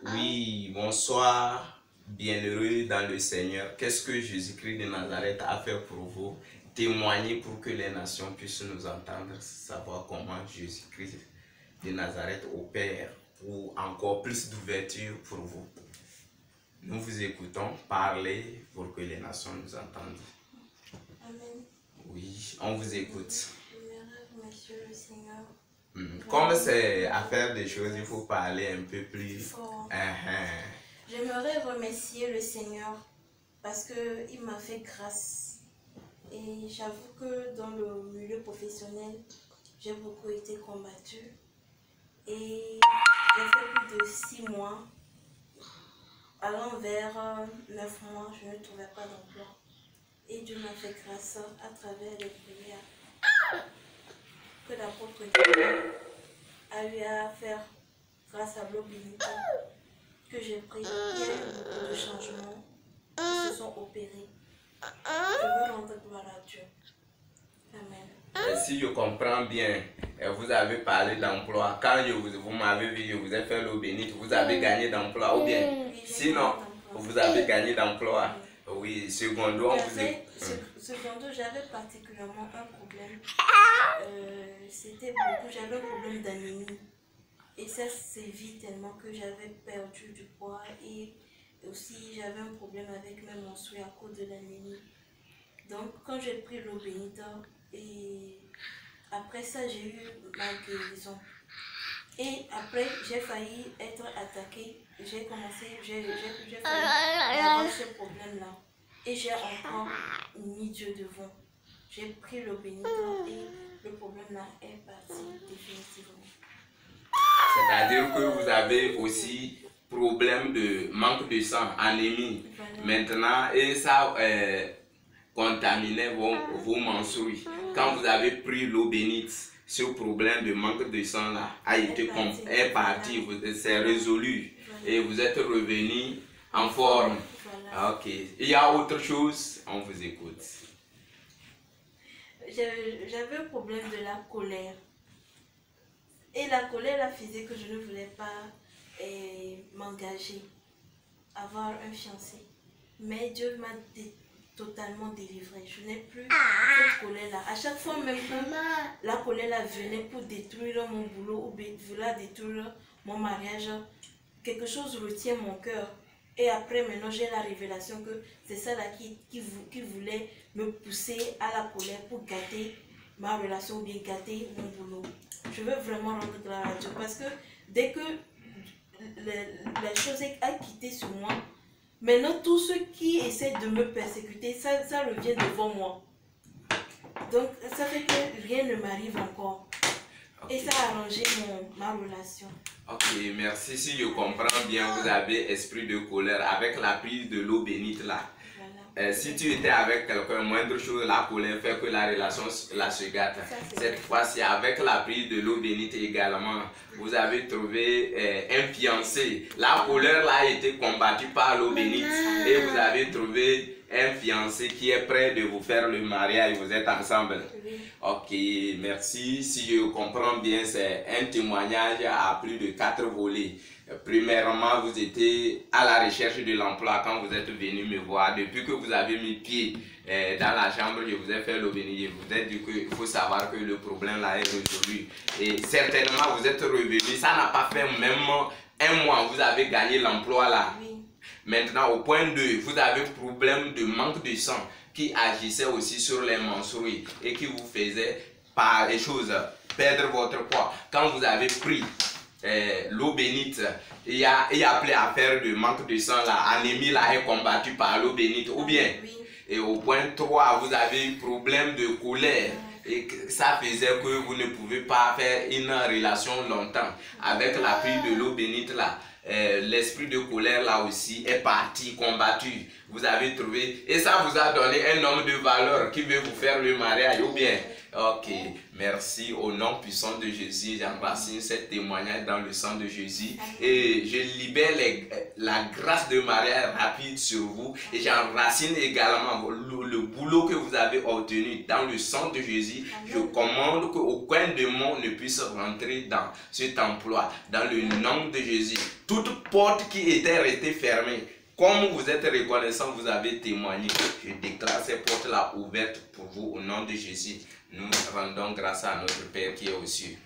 Oui, bonsoir, bienheureux dans le Seigneur. Qu'est-ce que Jésus-Christ de Nazareth a fait pour vous? Témoignez pour que les nations puissent nous entendre, savoir comment Jésus-Christ de Nazareth opère pour encore plus d'ouverture pour vous. Nous vous écoutons, parlez pour que les nations nous entendent. Amen. Oui, on vous écoute. Monsieur le Seigneur. Comme c'est à faire des choses, il faut parler un peu plus fort. Uh-huh. J'aimerais remercier le Seigneur parce qu'il m'a fait grâce. Et j'avoue que dans le milieu professionnel, j'ai beaucoup été combattue. Et j'ai fait plus de 6 mois. Allant vers 9 mois, je ne trouvais pas d'emploi. Et Dieu m'a fait grâce à travers les prières que l'apôtre a eu à faire grâce à l'eau bénite que j'ai pris. Il y a eu beaucoup de changements qui se sont opérés. Je veux rendre gloire à Dieu. Amen. Si je comprends bien, vous avez parlé d'emploi. Quand vous m'avez vu, je vous ai fait l'eau bénite, vous avez gagné d'emploi ou bien? Oui, Sinon, vous avez gagné d'emploi. Oui, secondo, Secondo, j'avais particulièrement un problème. J'avais un problème d'anémie. Et ça s'est vite tellement que j'avais perdu du poids. Et aussi, j'avais un problème avec mes menstrues à cause de l'anémie. Donc, quand j'ai pris l'eau bénite, et après ça, j'ai eu ma guérison. Et après, j'ai failli être attaquée. J'ai failli avoir ce problème-là. Et j'ai encore mis Dieu devant. J'ai pris l'eau bénite et le problème-là est parti définitivement. C'est-à-dire que vous avez aussi problème de manque de sang, anémie. Voilà. Maintenant, et ça contaminait vos menstrues. Quand vous avez pris l'eau bénite, ce problème de manque de sang là est parti, c'est résolu. Voilà. Et vous êtes revenu en forme. Voilà. Ok. Il y a autre chose, on vous écoute. J'avais un problème de la colère. Et la colère faisait que je ne voulais pas m'engager, avoir un fiancé. Mais Dieu m'a totalement délivrée. Je n'ai plus cette colère-là. À chaque fois, même que la colère venait pour détruire mon boulot ou vouloir détruire mon mariage, quelque chose retient mon cœur. Et après, maintenant, j'ai la révélation que c'est ça là qui voulait me pousser à la colère pour gâter ma relation ou bien gâter mon boulot. Je veux vraiment rendre grâce à Dieu parce que dès que la chose a quitté sur moi, maintenant tous ceux qui essaient de me persécuter, ça revient devant moi. Donc ça fait que rien ne m'arrive encore. Okay. Et ça a arrangé ma relation. Ok, merci. Si je comprends bien, vous avez esprit de colère avec la prise de l'eau bénite là. Voilà. Si tu étais avec quelqu'un, moindre chose, la colère fait que la relation se gâte. Cette fois-ci, avec la prise de l'eau bénite également, vous avez trouvé un fiancé. La colère là a été combattue par l'eau bénite et vous avez trouvé un fiancé qui est prêt de vous faire le mariage. Vous êtes ensemble. Ok, merci. Si je comprends bien, c'est un témoignage à plus de 4 volets. Premièrement, vous étiez à la recherche de l'emploi quand vous êtes venu me voir. Depuis que vous avez mis pied dans la chambre, je vous ai fait l'eau bénite. Je vous ai dit qu'il faut savoir que le problème là est résolu. Et certainement, vous êtes revenu. Ça n'a pas fait même un mois. Vous avez gagné l'emploi là. Oui. Maintenant, au point 2, vous avez problème de manque de sang qui agissait aussi sur les menstrues et qui vous faisait par les choses perdre votre poids. Quand vous avez pris l'eau bénite, il y a appelé à faire de manque de sang là, anémie là est combattue par l'eau bénite ou bien. Oui. Et au point 3, vous avez eu problème de colère. Et ça faisait que vous ne pouvez pas faire une relation longtemps. Avec la prise de l'eau bénite là, l'esprit de colère là aussi est parti, combattu. Vous avez trouvé, et ça vous a donné un homme de valeur qui veut vous faire le mariage ou bien Ok, merci. Au nom puissant de Jésus, j'enracine ce témoignage dans le sang de Jésus. Et je libère la grâce de mariage rapide sur vous. Et j'enracine également le boulot que vous avez obtenu dans le sang de Jésus. Je commande qu'aucun démon ne puisse rentrer dans cet emploi. Dans le nom de Jésus. Toute porte qui était restée fermée, comme vous êtes reconnaissant, vous avez témoigné. Je déclare ces portes-là ouvertes pour vous au nom de Jésus. Nous rendons grâce à notre Père qui est aux cieux.